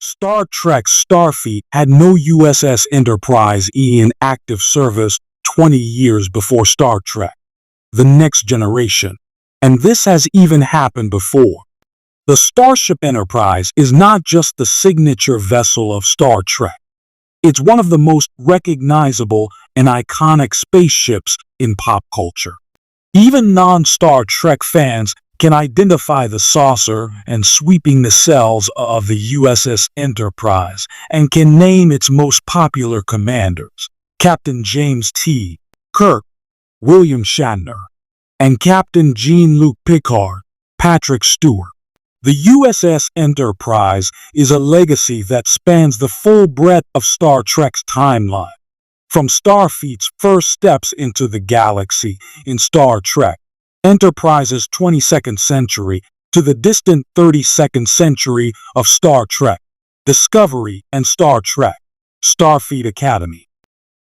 Star Trek Starfleet had no USS Enterprise in active service 20 years before Star Trek: The Next Generation. And this has even happened before. The Starship Enterprise is not just the signature vessel of Star Trek. It's one of the most recognizable and iconic spaceships in pop culture. Even non-Star Trek fans can identify the saucer and sweeping nacelles of the u.s.s. Enterprise and can name its most popular commanders: Captain James T. Kirk, William Shatner, and Captain Jean-Luc Picard, Patrick Stewart. The u.s.s. Enterprise is a legacy that spans the full breadth of Star Trek's timeline. From Starfleet's first steps into the galaxy in Star Trek: Enterprise's 22nd century to the distant 32nd century of Star Trek: Discovery and Star Trek: Starfleet Academy.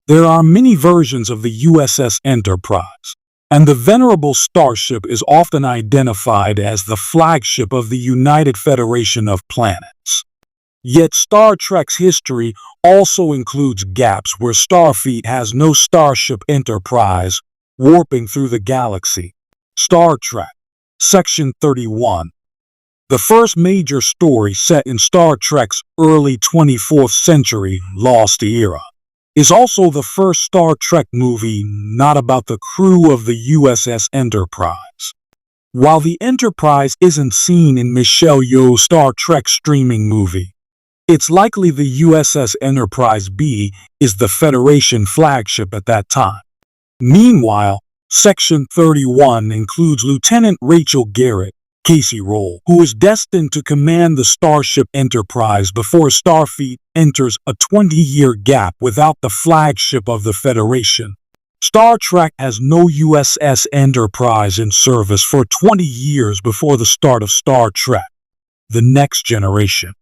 There are many versions of the u.s.s. Enterprise, and the venerable starship is often identified as the flagship of the United Federation of Planets. Yet Star Trek's history also includes gaps where Starfleet has no Starship Enterprise warping through the galaxy. Star Trek Section 31. The first major story set in Star Trek's early 24th century Lost Era is also the first Star Trek movie not about the crew of the u.s.s. Enterprise. While the Enterprise isn't seen in Michelle Yeoh's Star Trek streaming movie, it's likely the u.s.s. Enterprise B is the Federation flagship at that time. Meanwhile, Section 31 includes Lieutenant Rachel Garrett, Casey Roll, who is destined to command the Starship Enterprise before Starfleet enters a 20-year gap without the flagship of the Federation. Star Trek has no u.s.s. Enterprise in service for 20 years before the start of Star Trek: The Next Generation.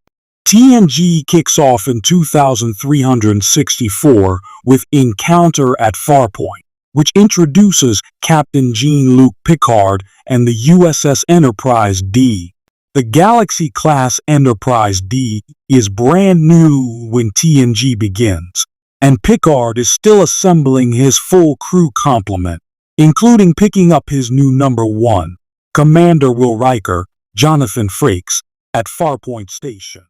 TNG kicks off in 2364 with Encounter at Farpoint, which introduces Captain Jean-Luc Picard and the u.s.s. Enterprise D. The Galaxy-class Enterprise D is brand new when TNG begins, and Picard is still assembling his full crew complement, including picking up his new number 1, Commander Will Riker, Jonathan Frakes, at Farpoint Station.